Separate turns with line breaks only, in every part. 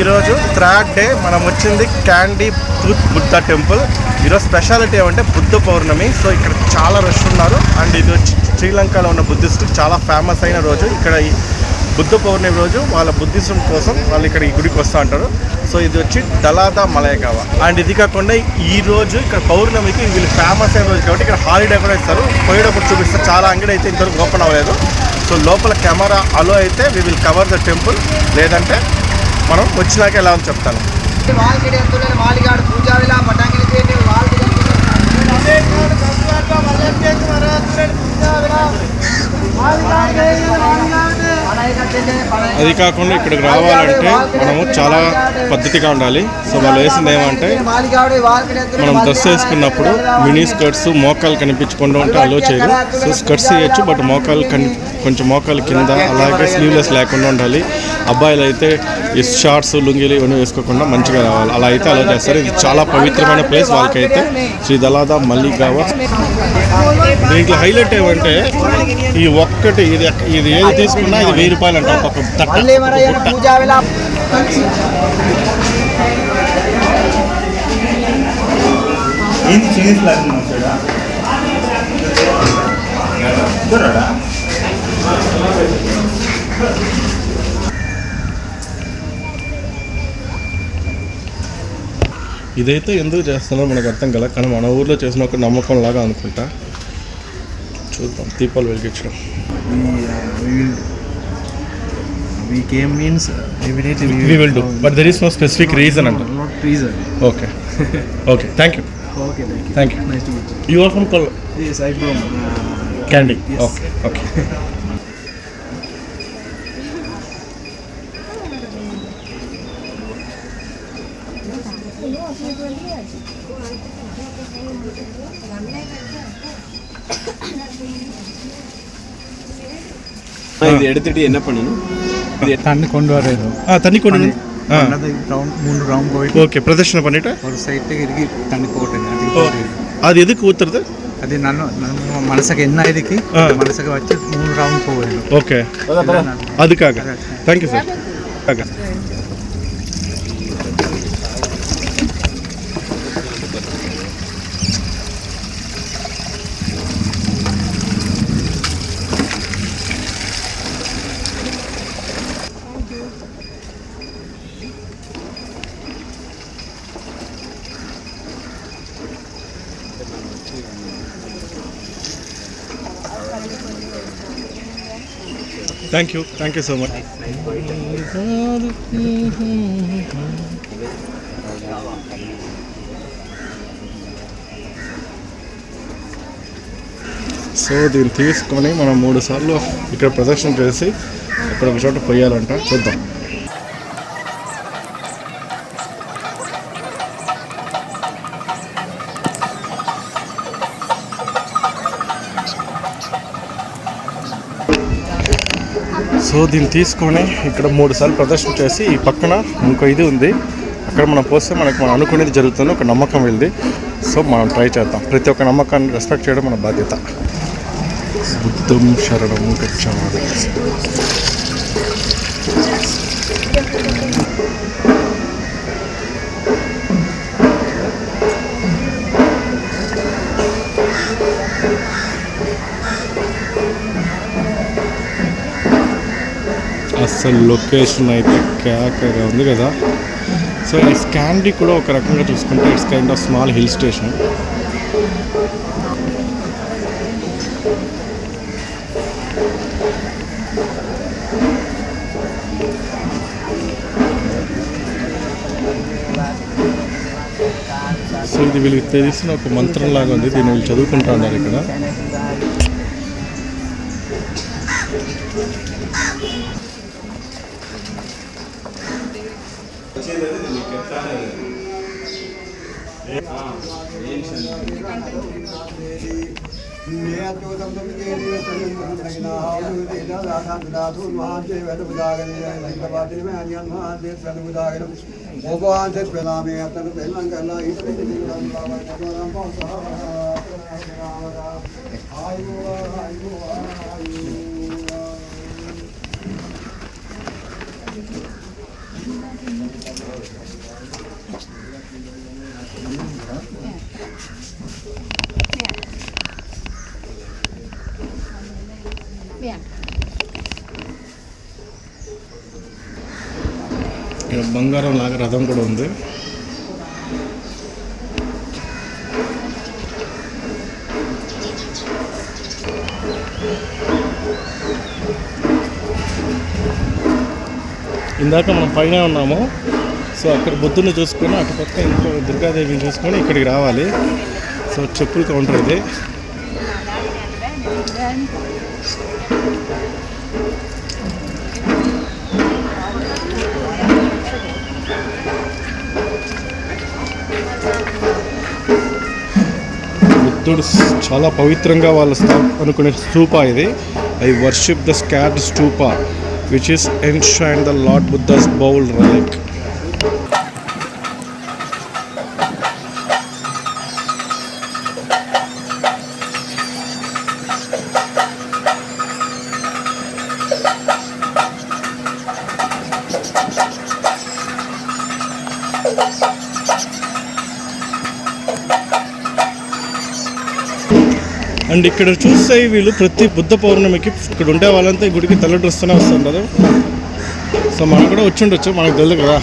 ఈరోజు third day మనం వచ్చింది క్యాండీ టూత్ బుద్ధ టెంపుల్. ఈరోజు స్పెషాలిటీ ఏమంటే బుద్ధ పౌర్ణమి. సో ఇక్కడ చాలా రష్ ఉన్నారు. అండ్ ఇది వచ్చి శ్రీలంకలో ఉన్న బుద్ధిస్టులు చాలా ఫేమస్ అయిన రోజు. ఇక్కడ ఈ బుద్ధ పౌర్ణమి రోజు వాళ్ళ బుద్ధిజం కోసం వాళ్ళు ఇక్కడ ఈ గుడికి వస్తూ ఉంటారు. సో ఇది వచ్చి దలాదా మలయగావ. అండ్ ఇది కాకుండా ఈ రోజు ఇక్కడ పౌర్ణమికి వీళ్ళు ఫేమస్ అయిన రోజు కాబట్టి ఇక్కడ హాలిడే కూడా ఇస్తారు. పోయేటప్పుడు చూపిస్తారు. చాలా అంగడి అయితే ఇంతవరకు ఓపెన్ అవ్వలేదు. సో లోపల కెమెరా అలో అయితే we will cover the temple, లేదంటే మనం వచ్చినాక ఎలా అని చెప్తాను. అది కాకుండా ఇక్కడికి రావాలంటే మనము చాలా పద్ధతిగా ఉండాలి. సో వాళ్ళు వేసింది ఏమంటే మనం డ్రెస్ వేసుకున్నప్పుడు మినీ స్కర్ట్స్ మోకాలు కనిపించకుండా ఉంటే అలో చేయరు. సో స్కర్ట్స్ వేయచ్చు, బట్ మోకాలు కొంచెం మోకాలు కింద, అలాగే స్లీవ్లెస్ లేకుండా ఉండాలి. అబ్బాయిలు అయితే ఈ షార్ట్స్ లుంగీలు ఇవన్నీ వేసుకోకుండా మంచిగా రావాలి. అలా అయితే అలా చేస్తారు. ఇది చాలా పవిత్రమైన ప్లేస్ వాళ్ళకైతే, శ్రీ దలాదా మల్లిగావ. దీంట్లో హైలైట్ ఏమంటే ఈ ఒక్కటి ఇది ఏది తీసుకున్నా ఇది 1000 రూపాయలు అంట ఒక్కొక్క తట్ట. ఇదైతే ఎందుకు చేస్తున్నారో మనకు అర్థం కదా, కానీ మన ఊర్లో చేసిన ఒక నమ్మకం లాగా అనుకుంటా. చూద్దాం, దీపాలు వెలిగించడం.
We came means evidently
we will do, but there is no specific reason.
Not reason.
Okay. Okay, thank you.
Okay,
thank you.
Nice to meet you.
You are from Kollam?
Yes, I'm from
Kandy.
Yes.
Okay.
இது எடுத்துட்டு என்ன பண்ணணும்?
தண்ணி கொண்டு வரது.
தண்ணி கொண்டு வந்து
ரவுண்ட் 3 ரவுண்ட் போயிட்டு
ஓகே பிரதர்ஷன பண்ணிட்டு
ஒரு சைடுக்கு இருக்கு தண்ணி போட்டுங்க.
அது எதுக்கு ஊத்துறது?
అది నన్ను మనసుకి ఎన్న ఇదికి మనసుకి వచ్చి 3 రౌండ్ పోవాలి.
ఓకే, அதுக்காக. Thank you sir. Okay. Thank you so much. So దీన్ని తీసుకొని మనం 3 సార్లు ఇక్కడ ప్రదర్శన చేసి అక్కడ ఒక చోట పోయాలంట. చూద్దాం. సో దీన్ని తీసుకొని ఇక్కడ 3 సార్లు ప్రదర్శన చేసి ఈ పక్కన ఇంకో ఇది ఉంది, అక్కడ మనం పోస్తే మనం అనుకునేది జరుగుతుంది. ఒక నమ్మకం వెళ్ళి. సో మనం ట్రై చేద్దాం. ప్రతి ఒక్క నమ్మకాన్ని రెస్పెక్ట్ చేయడం మన బాధ్యత. బుద్ధం శరణం గచ్ఛామి. అసలు లొకేషన్ అయితే క్యాకగా ఉంది కదా. సో ఈ క్యాండీ కూడా ఒక రకంగా చూసుకుంటే it's kind of small hill station. So ఇది వీళ్ళకి తెలిసిన ఒక మంత్రం లాగా ఉంది. దీన్ని వీళ్ళు చదువుకుంటా ఉన్నారు ఇక్కడ. ఇక్కడ బంగారం లాగా రథం కూడా ఉంది. ఇందాక మనం పైన ఉన్నాము. సో అక్కడ బుద్ధుని చూసుకొని అటు పక్క ఇంకో దుర్గాదేవిని చూసుకొని ఇక్కడికి రావాలి. సో చెప్పులు కౌంటర్ ఇది. బుద్ధుడు చాలా పవిత్రంగా వాళ్ళు అనుకునే స్తూప ఇది. I worship the sacred stupa which is enshrined the Lord Buddha's bowl relic. And ఇక్కడ చూస్తే వీళ్ళు ప్రతి బుద్ధ పౌర్ణమికి ఇక్కడ ఉండే వాళ్ళంతా ఈ గుడికి తెల్ల డ్రెస్తూనే వస్తుంటారు. సో మనం కూడా వచ్చి ఉండొచ్చు, మనకు తెలియదు కదా.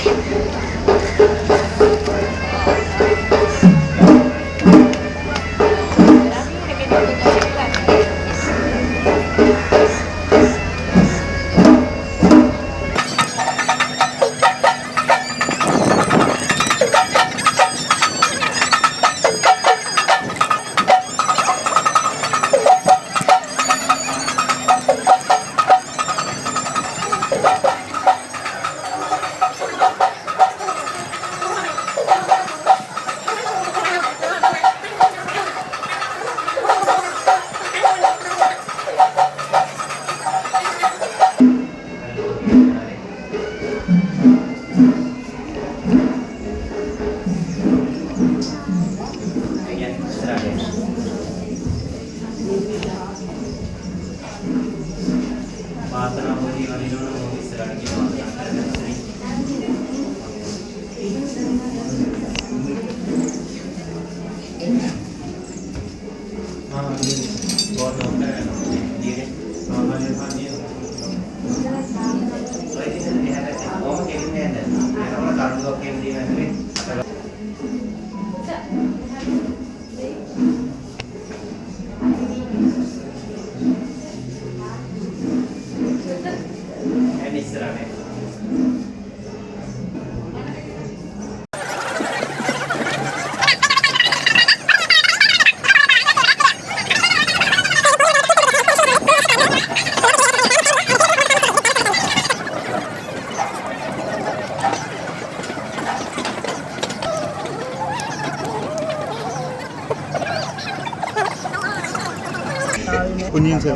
Kunying sir.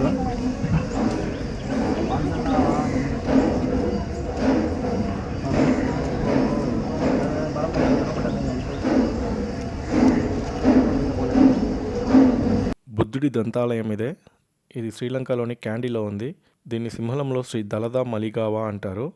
బుద్ధుడి దంతాలయం ఇదే. ఇది శ్రీలంకలోని క్యాండీలో ఉంది. దీన్ని సింహళంలో శ్రీ దళదా మలిగావా అంటారు.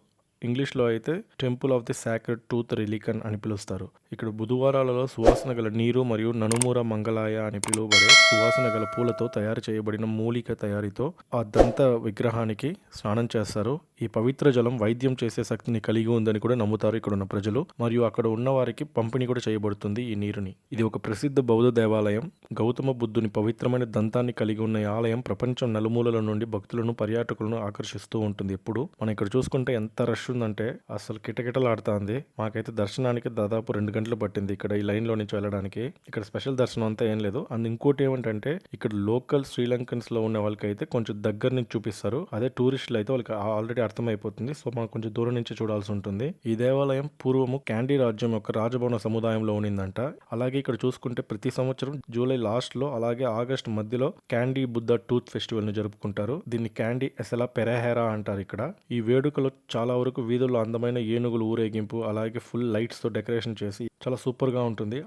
ఇంగ్లీష్లో అయితే temple of the sacred tooth relic అని పిలుస్తారు. ఇక్కడ బుధవారాలలో సువాసన గల నీరు మరియు ననుమూర మంగళాయ అని పిలువబడే సువాసన గల పూలతో తయారు చేయబడిన మూలిక తయారీతో ఆ దంత విగ్రహానికి స్నానం చేస్తారు. ఈ పవిత్ర జలం వైద్యం చేసే శక్తిని కలిగి ఉందని కూడా నమ్ముతారు ఇక్కడ ఉన్న ప్రజలు. మరియు అక్కడ ఉన్న వారికి పంపిణీ కూడా చేయబడుతుంది ఈ నీరుని. ఇది ఒక ప్రసిద్ధ బౌద్ధ దేవాలయం. గౌతమ బుద్ధుని పవిత్రమైన దంతాన్ని కలిగి ఉన్న ఈ ఆలయం ప్రపంచం నలుమూలల నుండి భక్తులను పర్యాటకులను ఆకర్షిస్తూ ఉంటుంది. ఎప్పుడు మనం ఇక్కడ చూసుకుంటే ఎంత రష్ ఉందంటే అసలు కిటకిటలాడుతుంది. మాకైతే దర్శనానికి దాదాపు 2 గంటలు పట్టింది ఇక్కడ ఈ లైన్ లో నుంచి వెళ్ళడానికి. ఇక్కడ స్పెషల్ దర్శనం అంతా ఏం లేదు. అండ్ ఇంకోటి ఏమంటే ఇక్కడ లోకల్ శ్రీలంకన్స్ లో ఉన్న వాళ్ళకైతే కొంచెం దగ్గర నుంచి చూపిస్తారు. అదే టూరిస్టులు అయితే వాళ్ళకి ఆల్రెడీ అర్థమైపోతుంది. సో మనం కొంచెం దూరం నుంచి చూడాల్సి ఉంటుంది. ఈ దేవాలయం పూర్వము క్యాండీ రాజ్యం యొక్క రాజభవన సముదాయంలో ఉన్నిందంట. అలాగే ఇక్కడ చూసుకుంటే ప్రతి సంవత్సరం జూలై లాస్ట్ లో అలాగే ఆగస్ట్ మధ్యలో క్యాండీ బుద్ధ టూత్ ఫెస్టివల్ ని జరుపుకుంటారు. దీన్ని క్యాండీ ఎసలా పెరహెరా అంటారు. ఇక్కడ ఈ వేడుకలో చాలా వరకు వీధుల్లో అందమైన ఏనుగులు ఊరేగింపు అలాగే ఫుల్ లైట్స్ తో డెకరేషన్ చేసి చాలా సూపర్ గా ఉంటుంది.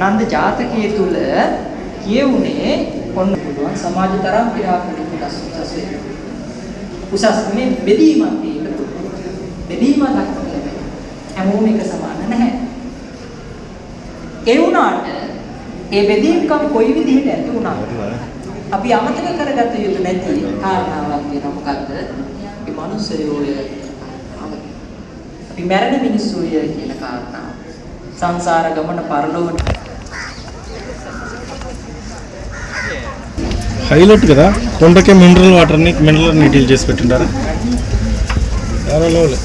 නන්ද ජාතකයේ තුල කියුනේ ඔන්න පුළුවන් සමාජ තරම් ක්‍රියාත්මක උසස් මේ බෙදීමක් තියෙන්න පුළුවන්. බෙදීමක් දක්වන්න ලැබෙනවා. හැමෝම එක සමාන නැහැ. ඒ වුණාට ඒ බෙදීම්කම් කොයි විදිහට ඇති වුණාද අපි අමතක කරගත යුතු නැති කාරණාවක් තියෙනවා. මොකද්ද? මේ මිනිස්සුයෝය අපි මැරෙන මිනිස්සුය කියන කාරණාව. සංසාර ගමන පරලොවට
హైలైట్ కదా కొండకే మినరల్ నీటిల్ చేసి పెట్టిండారా చాలా లోలే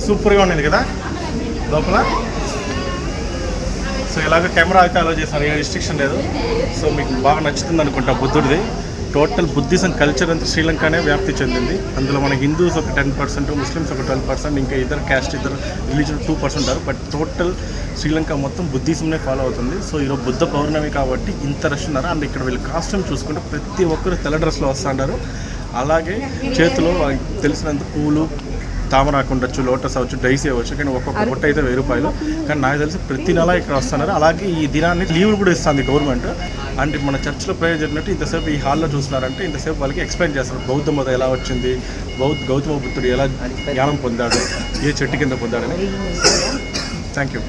సూపర్గా ఉండేది కదా లోపల. సో ఇలాగ కెమెరా అయితే అలో చేశాను, ఏ రిస్ట్రిక్షన్ లేదు. సో మీకు బాగా నచ్చుతుంది అనుకుంటా బుద్ధుడిది. టోటల్ బుద్ధిజం కల్చర్ అంతా శ్రీలంకనే వ్యాప్తి చెందింది. అందులో మన హిందూస్ ఒక 10%, ముస్లిమ్స్ ఒక 12%, ఇంకా ఇద్దరు క్యాస్ట్ ఇద్దరు రిలీజన్ 2% ఉంటారు. బట్ టోటల్ శ్రీలంక మొత్తం బుద్ధిజంనే ఫాలో అవుతుంది. సో ఈరోజు బుద్ధ పౌర్ణమి కాబట్టి ఇంత రష్ ఉన్నారు. అండ్ ఇక్కడ వీళ్ళు కాస్ట్యూమ్ చూసుకుంటే ప్రతి ఒక్కరు తెల్ల డ్రెస్లో వస్తుంటారు. అలాగే చేతిలో తెలిసినంత పూలు, తామరాకు ఉండొచ్చు, లోటస్ అవ్వచ్చు, డైసీ అవ్వచ్చు, కానీ ఒక్కొక్క బుట్ట అయితే 1000 రూపాయలు. కానీ నాకు తెలిసి ప్రతి నెల ఇక్కడ వస్తున్నారు. అలాగే ఈ దినాన్ని లీవ్ కూడా ఇస్తుంది గవర్నమెంట్. అంటే మన చర్చ్లో ప్రేయర్ జరిగినట్టు ఇంతసేపు ఈ హాల్లో చూస్తున్నారంటే ఇంతసేపు వాళ్ళకి ఎక్స్ప్లెయిన్ చేస్తారు బౌద్ధ మతం ఎలా వచ్చింది, గౌతమ బుద్ధుడు ఎలా జ్ఞానం పొందాడు, ఏ చెట్టు కింద పొందాడని. Thank you.